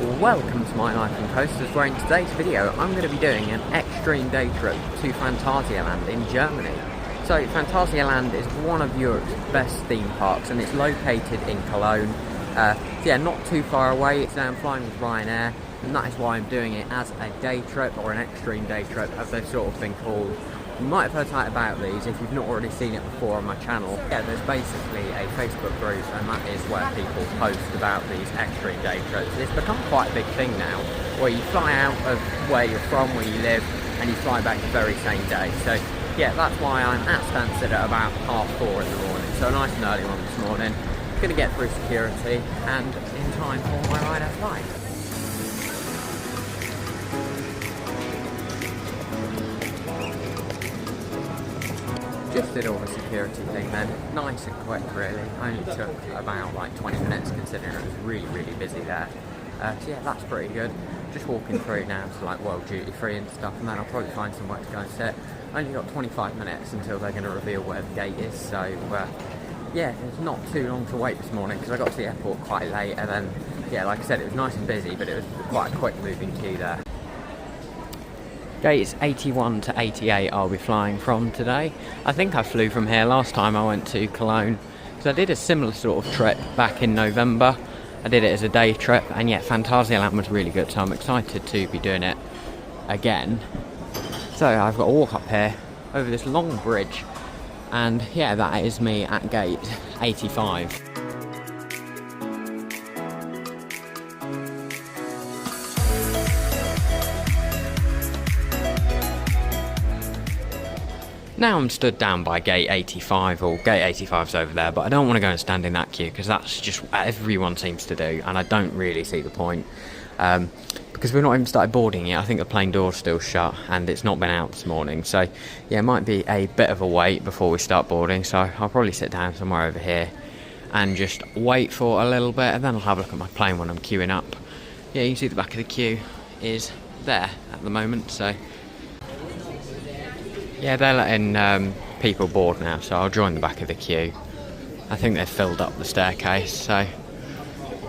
Welcome to my life and coasters, where in today's video I'm going to be doing an extreme day trip to Phantasialand in Germany. So Phantasialand is one of Europe's best theme parks and it's located in Cologne. Yeah, not too far away. I'm flying with Ryanair and that is why I'm doing it as a day trip, or an extreme day trip as they've sort of been called. You might have heard something about these if you've not already seen it before on my channel. Yeah, there's basically a Facebook group and that is where people post about these extreme day trips. It's become quite a big thing now, where you fly out of where you're from, where you live, and you fly back the very same day. So yeah, that's why I'm at Stansted at about 4:30 in the morning. So a nice and early one this morning. Gonna get through security and in time for my ride out flight. Just did all the security thing then, nice and quick really, only took about like 20 minutes considering it was really busy there. So yeah, that's pretty good. Just walking through now to like World Duty Free and stuff, and then I'll probably find somewhere to go and sit. Only got 25 minutes until they're going to reveal where the gate is, so yeah, it's not too long to wait this morning because I got to the airport quite late, and then yeah, like I said, it was nice and busy, but it was quite a quick moving queue there. Gates 81 to 88 I'll be flying from today. I think I flew from here last time I went to Cologne, because I did a similar sort of trip back in November. I did it as a day trip, and yeah, Phantasialand was really good, so I'm excited to be doing it again. So I've got to walk up here over this long bridge, and yeah, that is me at gate 85. Now I'm stood down by gate 85, or gate 85's over there, but I don't want to go and stand in that queue because that's just what everyone seems to do, and I don't really see the point. Because we've not even started boarding yet. I think the plane door's still shut and it's not been out this morning, so yeah, it might be a bit of a wait before we start boarding, so I'll probably sit down somewhere over here and just wait for a little bit, and then I'll have a look at my plane when I'm queuing up. Yeah, you can see the back of the queue is there at the moment, so yeah, they're letting people board now, so I'll join the back of the queue. I think they've filled up the staircase, so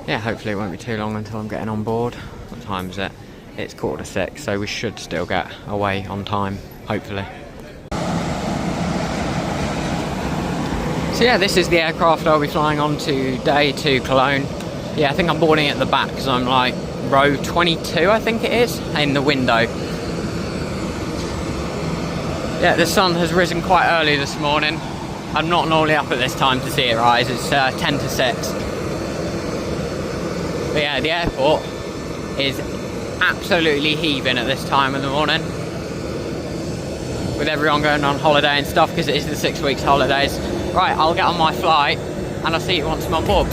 yeah, hopefully it won't be too long until I'm getting on board. What time is it? It's 5:45, so we should still get away on time, hopefully. So yeah, this is the aircraft I'll be flying on today to Cologne. Yeah, I think I'm boarding at the back because I'm like row 22, I think it is, in the window. Yeah, the sun has risen quite early this morning. I'm not normally up at this time to see it rise. It's 10 to 6. But yeah, the airport is absolutely heaving at this time of the morning, with everyone going on holiday and stuff, because it is the 6 weeks holidays. Right, I'll get on my flight and I'll see you once I'm on board.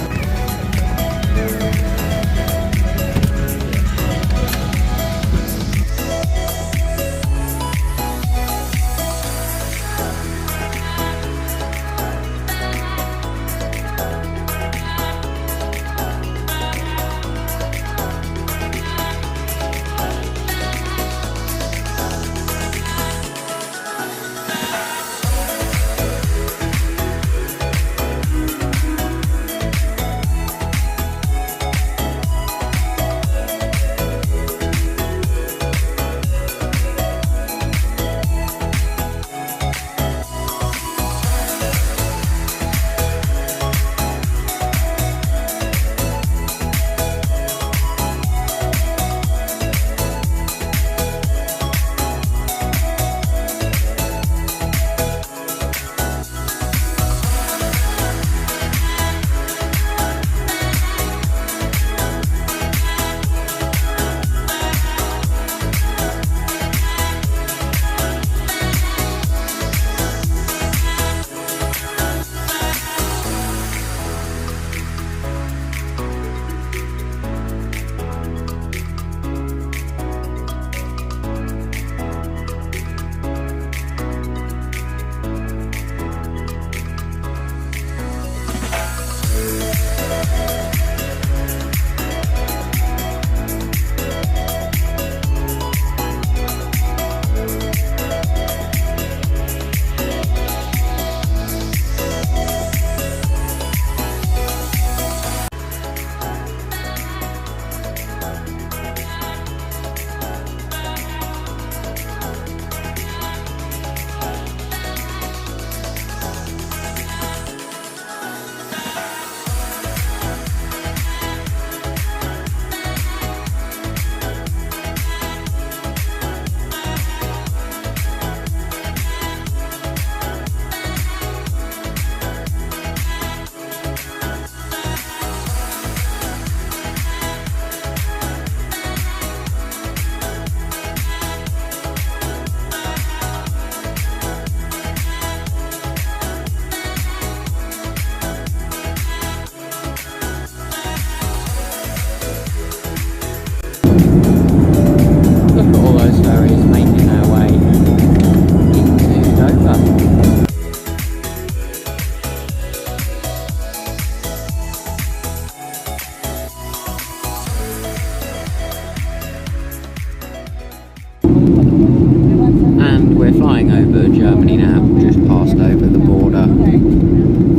flying over Germany now, just passed over the border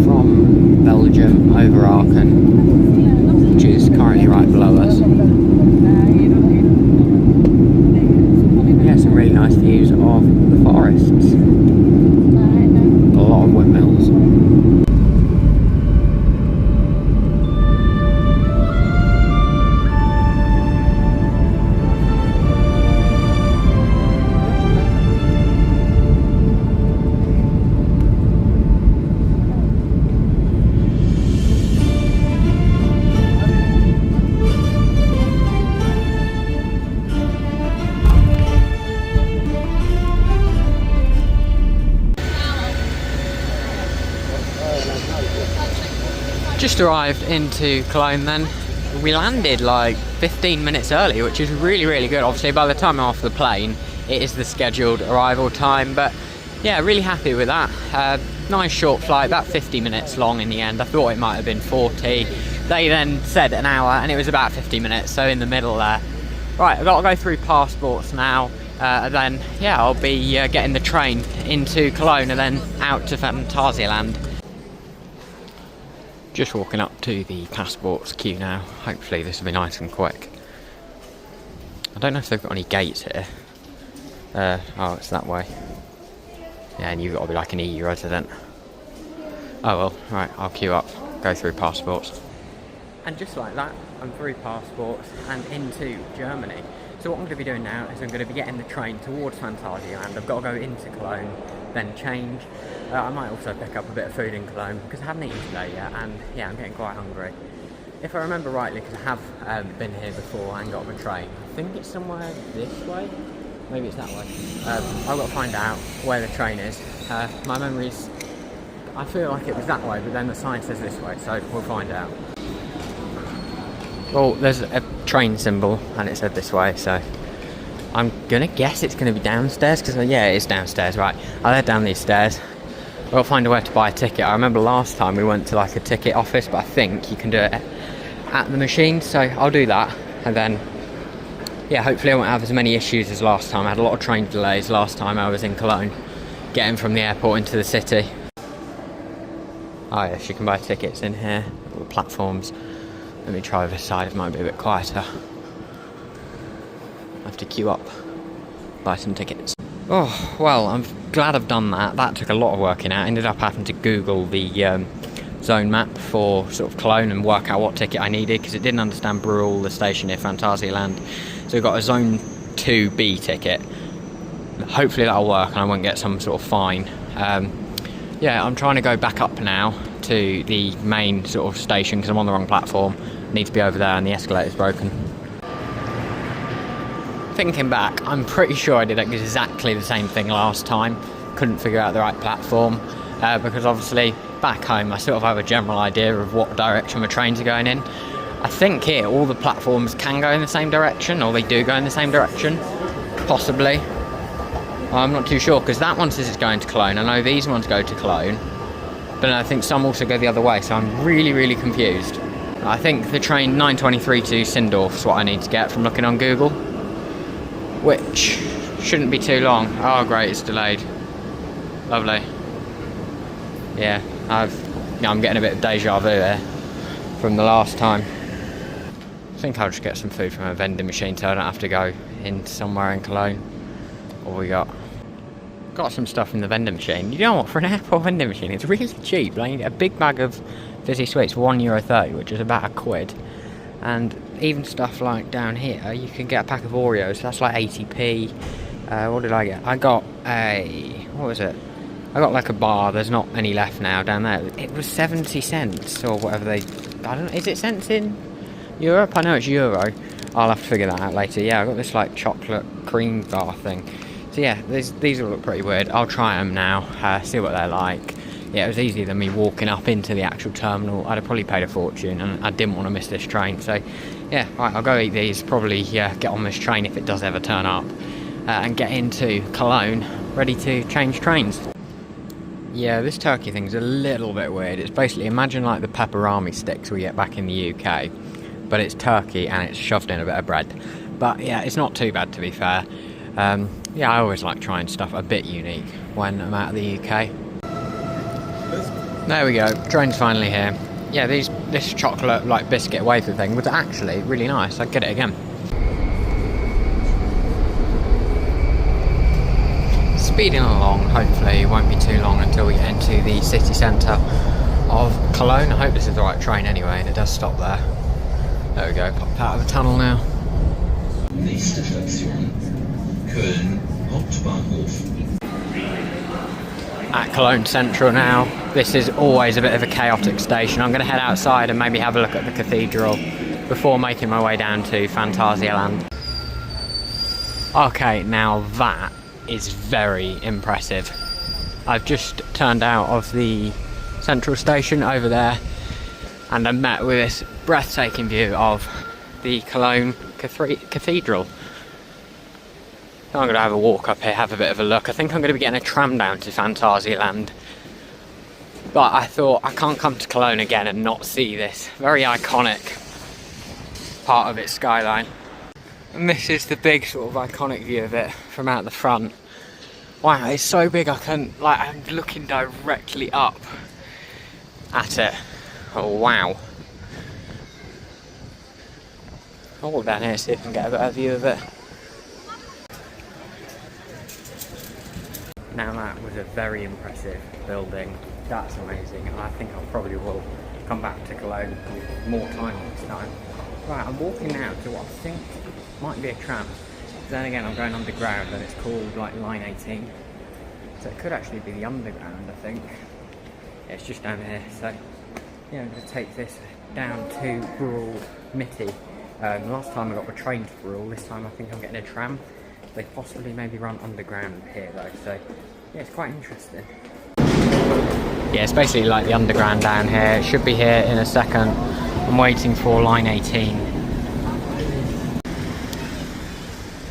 from Belgium over Aachen, which is currently right below us. Yeah, some really nice views of the forests. A lot of windmills. Just arrived into Cologne then. We landed like 15 minutes early, which is really good. Obviously by the time I'm off the plane it is the scheduled arrival time, but yeah, really happy with that. Nice short flight, about 50 minutes long in the end. I thought it might have been 40. They then said an hour and it was about 50 minutes, so in the middle there. Right, I've got to go through passports now, and then yeah, I'll be getting the train into Cologne and then out to Phantasialand. Just walking up to the passports queue now. Hopefully this will be nice and quick. I don't know if they've got any gates here. Oh, it's that way. Yeah, and you've got to be like an EU resident. Oh well, right, I'll queue up, go through passports. And just like that, I'm through passports and into Germany. So what I'm going to be doing now is I'm going to be getting the train towards Phantasialand. I've got to go into Cologne, then change. I might also pick up a bit of food in Cologne because I haven't eaten today yet, and yeah, I'm getting quite hungry. If I remember rightly, because I have been here before and got on a train, I think it's somewhere this way. Maybe it's that way. I've got to find out where the train is. My memories, I feel like it was that way, but then the sign says this way, so we'll find out. Well, there's a train symbol and it said this way, so I'm gonna guess it's gonna be downstairs, because yeah, it is downstairs. Right, I'll head down these stairs. I'll find a way to buy a ticket. I remember last time we went to like a ticket office, but I think you can do it at the machine, so I'll do that, and then yeah, hopefully I won't have as many issues as last time. I had a lot of train delays last time I was in Cologne, getting from the airport into the city. Oh yes, you can buy tickets in here, all the platforms. Let me try this side, it might be a bit quieter. I have to queue up, buy some tickets. Oh, well, I'm glad I've done that. That took a lot of working out. I ended up having to Google the zone map for sort of Cologne and work out what ticket I needed, because it didn't understand Brühl, the station near Phantasialand. So we got a zone 2B ticket. Hopefully that'll work and I won't get some sort of fine. Yeah, I'm trying to go back up now to the main sort of station because I'm on the wrong platform. I need to be over there and the escalator's broken. Thinking back, I'm pretty sure I did exactly the same thing last time. Couldn't figure out the right platform because obviously back home I sort of have a general idea of what direction the trains are going in. I think here all the platforms can go in the same direction, or they do go in the same direction, possibly. I'm not too sure because that one says it's going to Cologne. I know these ones go to Cologne, but I think some also go the other way, so I'm really confused. I think the train 923 to Sindorf is what I need to get from looking on Google, which shouldn't be too long. Oh great, it's delayed. Lovely. Yeah, I'm getting a bit of deja vu there from the last time. I think I'll just get some food from a vending machine so I don't have to go in somewhere in Cologne. What we got? Got some stuff in the vending machine. You know what, for an airport vending machine, it's really cheap. Like, a big bag of fizzy sweets, €1.30, which is about £1. And even stuff like down here, you can get a pack of Oreos, that's like 80p. What did I get? I got a, what was it? I got like a bar, there's not any left now down there. It was 70 cents or whatever they, I don't know, is it cents in Europe? I know it's euro. I'll have to figure that out later. Yeah, I got this like chocolate cream bar thing. So yeah, these all look pretty weird. I'll try them now, see what they're like. Yeah, it was easier than me walking up into the actual terminal. I'd have probably paid a fortune and I didn't want to miss this train. So yeah, right, I'll go eat these, probably get on this train if it does ever turn up, and get into Cologne, ready to change trains. Yeah, this turkey thing's a little bit weird. It's basically, imagine like the pepperami sticks we get back in the UK, but it's turkey and it's shoved in a bit of bread. But yeah, it's not too bad to be fair. Yeah, I always like trying stuff a bit unique when I'm out of the UK. There we go, train's finally here. Yeah, this chocolate like biscuit wafer thing was actually really nice. I'd get it again. Speeding along, hopefully it won't be too long until we get into the city centre of Cologne. I hope this is the right train anyway, and it does stop there. There we go, popped out of the tunnel now. Nächste Station, Köln Hauptbahnhof. At Cologne Central now. This is always a bit of a chaotic station. I'm going to head outside and maybe have a look at the cathedral before making my way down to Phantasialand. Okay, now that is very impressive. I've just turned out of the central station over there and I'm met with this breathtaking view of the Cologne Cathedral. So I'm going to have a walk up here, have a bit of a look. I think I'm going to be getting a tram down to Phantasialand. But I thought I can't come to Cologne again and not see this very iconic part of its skyline. And this is the big sort of iconic view of it from out the front. Wow, it's so big I'm looking directly up at it. Oh wow. I'll walk down here, see if I can get a better view of it. Now that was a very impressive building. That's amazing, and I think I probably will come back to Cologne with more time this time. Right, I'm walking now to what I think might be a tram. Then again, I'm going underground, and it's called like Line 18. So it could actually be the underground, I think. Yeah, it's just down here. So yeah, I'm going to take this down to Bruhl Mitte. Last time I got the train to Bruhl. This time I think I'm getting a tram. They possibly maybe run underground here though, so yeah, it's quite interesting. Yeah, it's basically like the underground down here. It should be here in a second. I'm waiting for line 18.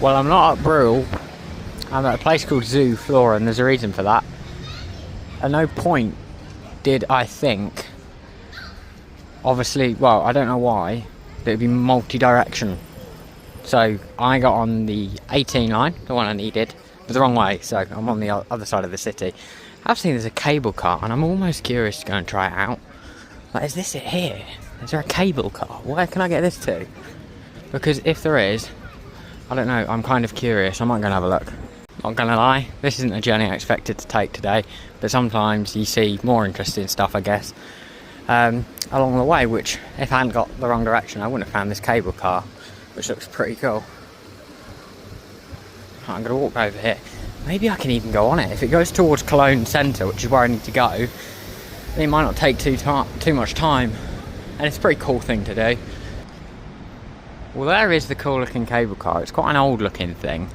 Well, I'm not at Bruhl. I'm at a place called Zoo Flora, and there's a reason for that. At no point did I think, obviously, well, I don't know why, that it would be multi-direction. So I got on the 18 line, the one I needed, but the wrong way, so I'm on the other side of the city. I've seen there's a cable car and I'm almost curious to go and try it out. Like, is this it here? Is there a cable car? Where can I get this to? Because if there is, I don't know, I'm kind of curious. I might go and have a look. Not gonna lie, this isn't a journey I expected to take today, but sometimes you see more interesting stuff, I guess, along the way, which if I hadn't got the wrong direction, I wouldn't have found this cable car, which looks pretty cool. I'm going to walk over here. Maybe I can even go on it. If it goes towards Cologne Centre, which is where I need to go, then it might not take too much time. And it's a pretty cool thing to do. Well, there is the cool looking cable car. It's quite an old looking thing.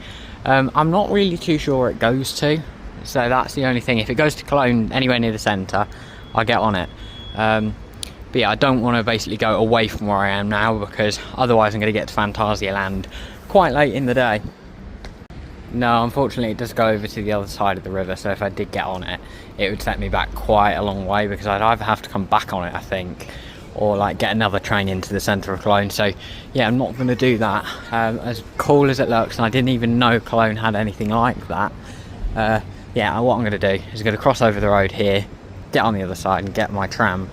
I'm not really too sure where it goes to. So that's the only thing. If it goes to Cologne anywhere near the centre, I'll get on it. But yeah, I don't want to basically go away from where I am now, because otherwise I'm going to get to Phantasialand quite late in the day. No, unfortunately it does go over to the other side of the river, so if I did get on it, it would set me back quite a long way, because I'd either have to come back on it, I think, or like get another train into the centre of Cologne. So yeah, I'm not going to do that. As cool as it looks, and I didn't even know Cologne had anything like that. Yeah, what I'm going to do is going to cross over the road here, get on the other side and get my tram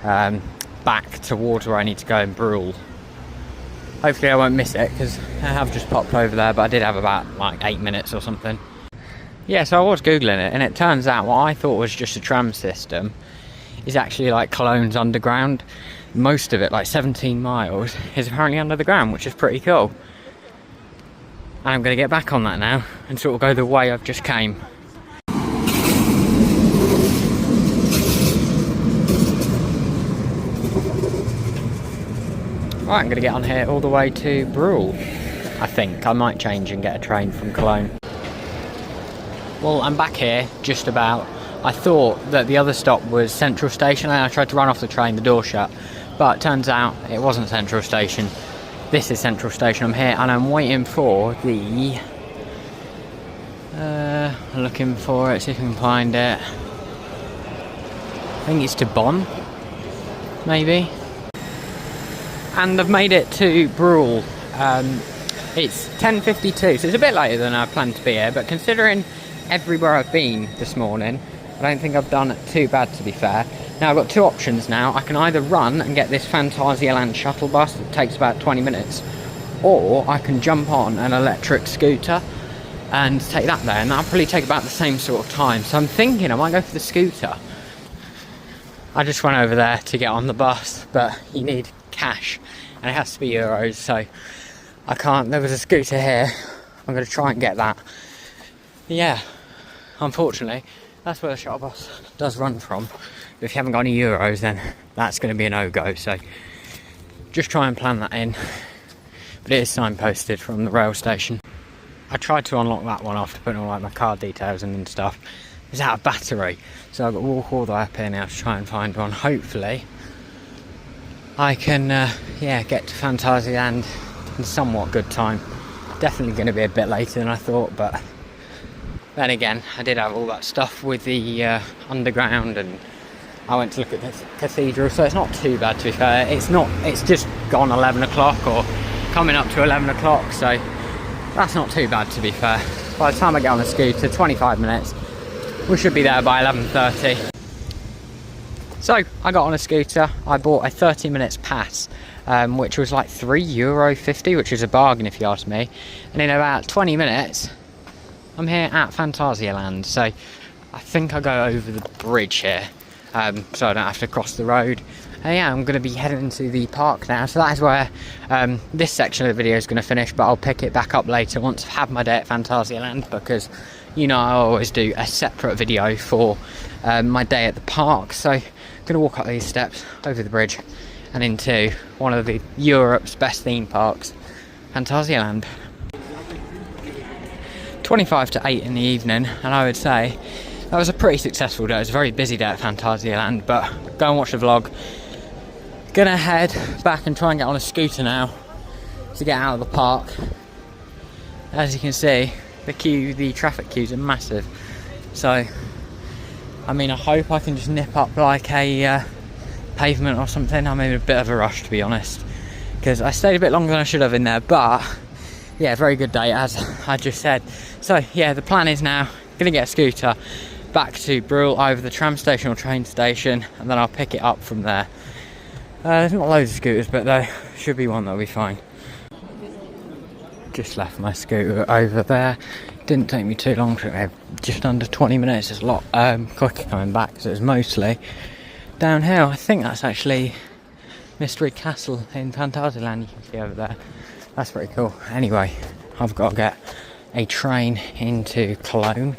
back towards where I need to go in Bruhl. Hopefully I won't miss it, because I have just popped over there, but I did have about like 8 minutes or something. Yeah, so I was googling it, and it turns out what I thought was just a tram system is actually like Cologne's underground. Most of it, like 17 miles, is apparently under the ground, which is pretty cool. And I'm going to get back on that now and sort of go the way I've just came. Right, I'm going to get on here all the way to Bruhl. I think I might change and get a train from Cologne. Well, I'm back here, just about. I thought that the other stop was Central Station, and I tried to run off the train, the door shut. But it turns out it wasn't Central Station. This is Central Station. I'm here and I'm waiting for the... I'm looking for it, see if I can find it. I think it's to Bonn, maybe. And I've made it to Bruhl. It's 10:52, so it's a bit later than I planned to be here, but considering everywhere I've been this morning, I don't think I've done too bad, to be fair. Now I've got two options now. I can either run and get this Phantasialand shuttle bus that takes about 20 minutes, or I can jump on an electric scooter and take that there, and that'll probably take about the same sort of time. So I'm thinking I might go for the scooter. I just went over there to get on the bus, but you need cash and it has to be euros, so I can't. There was a scooter here. I'm going to try and get that. Yeah, unfortunately that's where the shuttle bus does run from, but if you haven't got any euros, then that's going to be a no-go. So just try and plan that in, but it is signposted from the rail station. I tried to unlock that one after putting all like my card details in and stuff. It's out of battery, so I've got to walk all the way up here now to try and find one. Hopefully I can get to Phantasialand in somewhat good time. Definitely going to be a bit later than I thought, but then again, I did have all that stuff with the underground, and I went to look at the cathedral, so it's not too bad, to be fair. It's just gone 11 o'clock or coming up to 11 o'clock, so that's not too bad, to be fair. By the time I get on the scooter, 25 minutes, we should be there by 11:30. So I got on a scooter. I bought a 30 minutes pass, which was like €3.50, which is a bargain if you ask me. And in about 20 minutes, I'm here at Phantasialand. So I think I go over the bridge here, so I don't have to cross the road. And yeah, I'm going to be heading into the park now. So that is where this section of the video is going to finish, but I'll pick it back up later once I've had my day at Phantasialand, because you know I always do a separate video for my day at the park. So I'm going to walk up these steps, over the bridge, and into one of Europe's best theme parks, Phantasialand. 25 to 8 in the evening, and I would say that was a pretty successful day. It was a very busy day at Phantasialand, but go and watch the vlog. Gonna head back and try and get on a scooter now to get out of the park. As you can see, the traffic queues are massive. So, I mean, I hope I can just nip up like a pavement or something. I'm in a bit of a rush, to be honest, because I stayed a bit longer than I should have in there, but yeah, very good day, as I just said. So yeah, the plan is now, gonna get a scooter back to Brule, over the tram station or train station, and then I'll pick it up from there. There's not loads of scooters, but there should be one that'll be fine. Just left my scooter over there. Didn't take me too long, just under 20 minutes. It's a lot quicker coming back, because it was mostly downhill. I think that's actually Mystery Castle in Phantasialand, you can see over there. That's pretty cool. Anyway, I've got to get a train into Cologne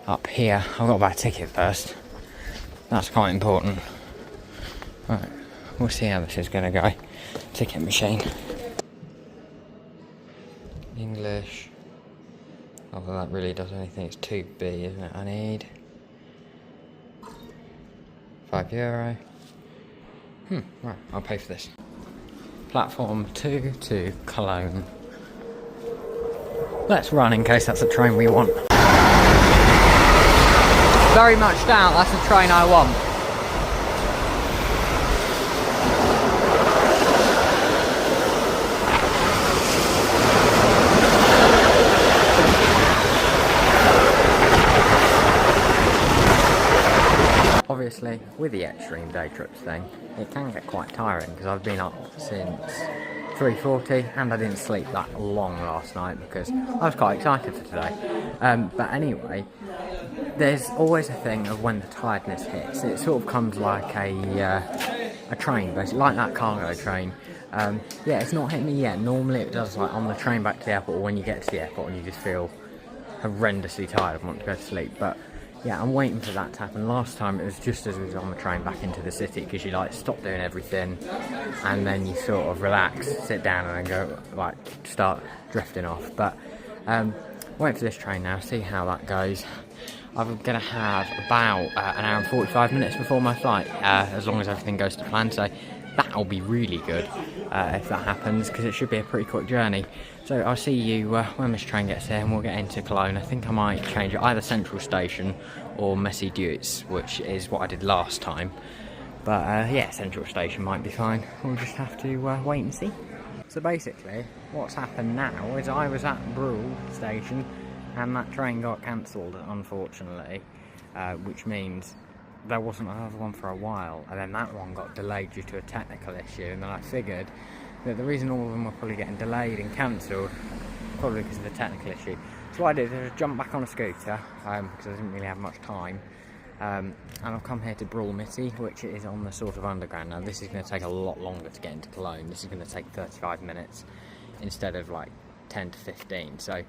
up here. I've got to buy a ticket first. That's quite important. Right, we'll see how this is going to go. Ticket machine. English. Oh, well, that really does anything. It's 2B, isn't it? I need €5. Right, I'll pay for this. Platform 2 to Cologne. Let's run in case that's a train we want. Very much doubt that's the train I want. Obviously, with the extreme day trips thing, it can get quite tiring, because I've been up since 3:40 and I didn't sleep that long last night because I was quite excited for today. But anyway, there's always a thing of when the tiredness hits. It sort of comes like a train, basically, like that cargo train. Yeah, it's not hit me yet. Normally it does, like on the train back to the airport, or when you get to the airport and you just feel horrendously tired and want to go to sleep. But yeah, I'm waiting for that to happen. Last time it was just as we was on the train back into the city, because you like stop doing everything and then you sort of relax, sit down, and then go like start drifting off. But waiting for this train now, see how that goes. I'm gonna have about an hour and 45 minutes before my flight, as long as everything goes to plan. So that'll be really good if that happens, because it should be a pretty quick journey. So I'll see you when this train gets here, and we'll get into Cologne. I think I might change it, either Central Station or Messy Duets, which is what I did last time. But yeah, Central Station might be fine. We'll just have to wait and see. So basically, what's happened now is I was at Brule station and that train got cancelled, unfortunately, which means there wasn't another one for a while, and then that one got delayed due to a technical issue, and then I figured that the reason all of them were probably getting delayed and cancelled, probably because of the technical issue. So what I did is jump back on a scooter, because I didn't really have much time, and I've come here to Brule Mitty, which is on the sort of underground. Now this is going to take a lot longer to get into Cologne. This is going to take 35 minutes instead of like 10 to 15. So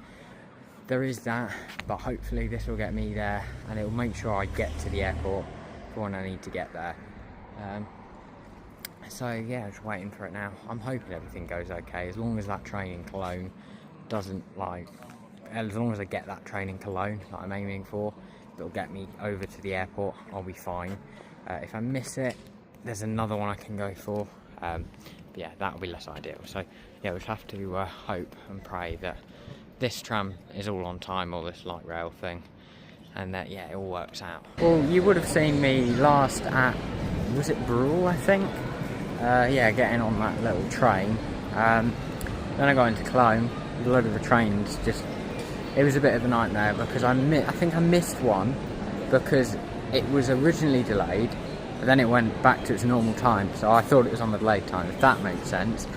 there is that, but hopefully this will get me there and it will make sure I get to the airport for when I need to get there. So yeah, just waiting for it now. I'm hoping everything goes okay, as long as that train in Cologne doesn't as long as I get that train in Cologne that I'm aiming for, it'll get me over to the airport, I'll be fine. If I miss it, there's another one I can go for. But yeah, that'll be less ideal. So yeah, we'll have to hope and pray that this tram is all on time, or this light rail thing, and that yeah, it all works out. Well, you would have seen me last at, was it Brule, I think? Yeah, getting on that little train. Then I got into Cologne. A lot of the trains it was a bit of a nightmare because I think I missed one because it was originally delayed, but then it went back to its normal time, so I thought it was on the delayed time, if that makes sense.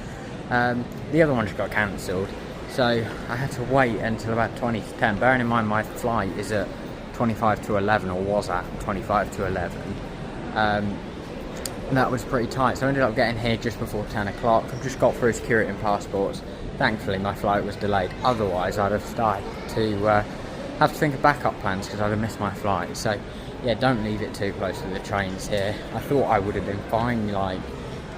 The other one just got cancelled, so I had to wait until about 20 to 10. Bearing in mind my flight is at 25 to 11, or was at 25 to 11. That was pretty tight, so I ended up getting here just before 10 o'clock. I've just got through security and passports. Thankfully my flight was delayed, otherwise I'd have started to have to think of backup plans because I'd have missed my flight. So yeah, don't leave it too close to the trains here. I thought I would have been fine, like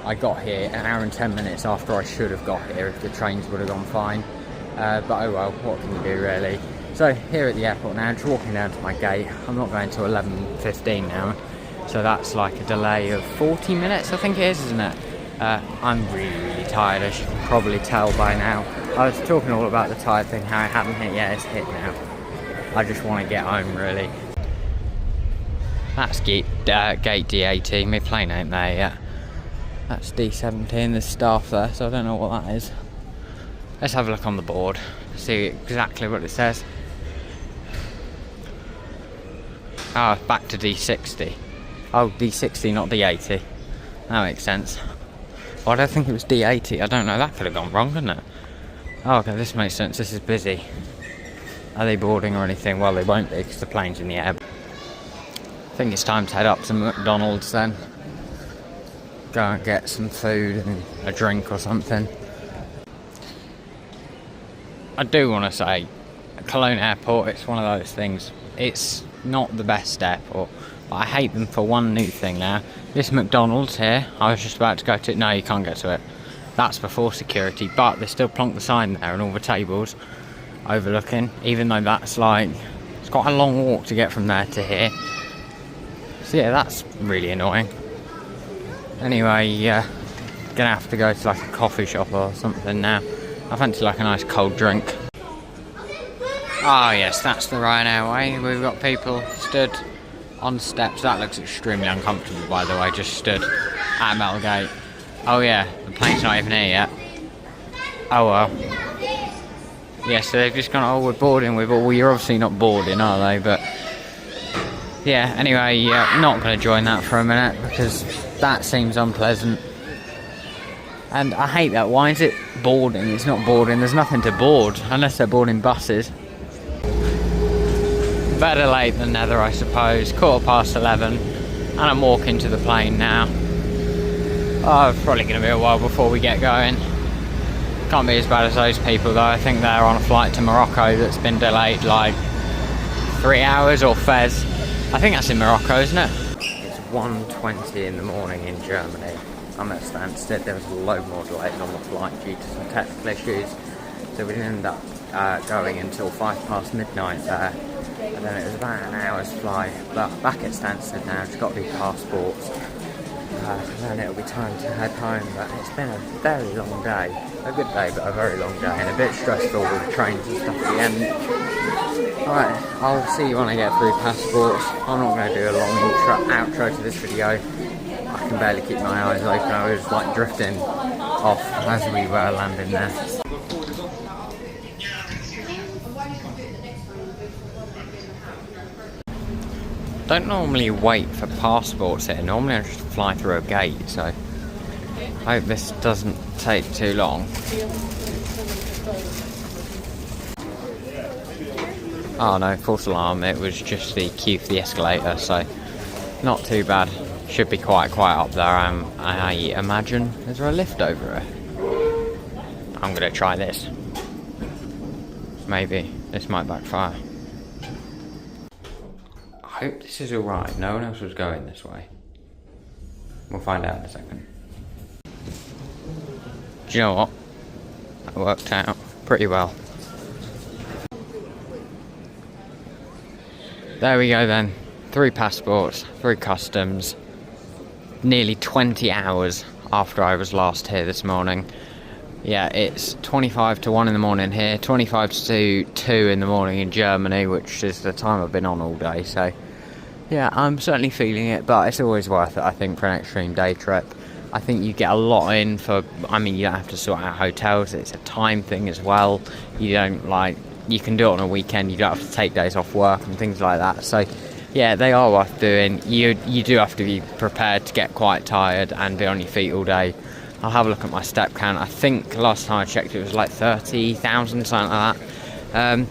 I got here an hour and 10 minutes after I should have got here if the trains would have gone fine. But oh well, what can you do really? So here at the airport now, just walking down to my gate. I'm not going to 11:15 now, so that's like a delay of 40 minutes I think it is, isn't it? I'm really tired, as you can probably tell by now. I was talking all about the tired thing, how it hadn't hit yet, it's hit now. I just want to get home really. That's gate D80, my plane ain't there yet. That's D17, there's staff there, so I don't know what that is. Let's have a look on the board, see exactly what it says. Ah, back to D60. Oh, D60, not D80. That makes sense. Oh, I don't think it was D80. I don't know, that could have gone wrong, couldn't it? Oh, okay, this makes sense. This is busy. Are they boarding or anything? Well, they won't be because the plane's in the air. I think it's time to head up to McDonald's then. Go and get some food and a drink or something. I do want to say, Cologne Airport, it's one of those things. It's not the best airport, but I hate them for one new thing now. This McDonald's here, I was just about to go to it. No, you can't get to it. That's before security, but they still plonk the sign there and all the tables overlooking, even though that's like, it's quite a long walk to get from there to here. So yeah, that's really annoying. Anyway, gonna have to go to like a coffee shop or something now. I fancy like a nice cold drink. Oh yes, that's the Ryanair way. We've got people stood on steps. That looks extremely uncomfortable, by the way, just stood at Metal Gate. Oh yeah, the plane's not even here yet. Oh well. Yeah, so they've just gone, oh, we're boarding with, well, you're obviously not boarding, are they? But yeah, anyway, yeah, not going to join that for a minute because that seems unpleasant. And I hate that. Why is it boarding? It's not boarding. There's nothing to board unless they're boarding buses. Better late than never, I suppose. 11:15, and I'm walking to the plane now. Oh, it's probably going to be a while before we get going. Can't be as bad as those people though. I think they're on a flight to Morocco that's been delayed like 3 hours, or Fez. I think that's in Morocco, isn't it? It's 1:20 in the morning in Germany. I'm at Stansted. There was a load more delays on the flight due to some technical issues, so we didn't end up going until 5 past midnight there, and then it was about an hour's flight. But back at Stansted now, just got to do passports, and then it'll be time to head home. But it's been a very long day, a good day but a very long day, and a bit stressful with the trains and stuff at the end. Alright, I'll see you when I get through passports. I'm not going to do a long outro to this video. I can barely keep my eyes open. I was like drifting off as we were landing there. Don't normally wait for passports here. Normally I just fly through a gate, so I hope this doesn't take too long. Oh no, false alarm, it was just the queue for the escalator, so not too bad. Should be quite quiet up there, I imagine. Is there a lift over here? I'm gonna try this. Maybe, this might backfire. I hope this is alright, no one else was going this way. We'll find out in a second. Do you know what? That worked out pretty well. There we go then. 3 passports, 3 customs. Nearly 20 hours after I was last here this morning. Yeah, it's 25 to 1 in the morning here, 25 to 2 in the morning in Germany, which is the time I've been on all day, so yeah, I'm certainly feeling it, but it's always worth it, I think, for an extreme day trip. I think you get a lot in for, I mean, you don't have to sort out hotels, it's a time thing as well. You don't you can do it on a weekend, you don't have to take days off work and things like that, so yeah, they are worth doing. You do have to be prepared to get quite tired and be on your feet all day. I'll have a look at my step count. I think last time I checked it was like 30,000, something like that.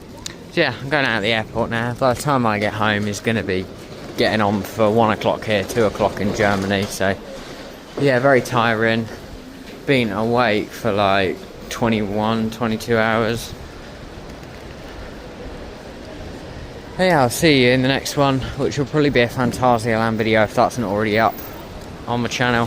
So yeah, I'm going out of the airport now. By the time I get home, it's going to be getting on for 1 o'clock here, 2 o'clock in Germany. So yeah, very tiring. Been awake for like 21, 22 hours. Yeah, I'll see you in the next one, which will probably be a Phantasialand video if that's not already up on my channel.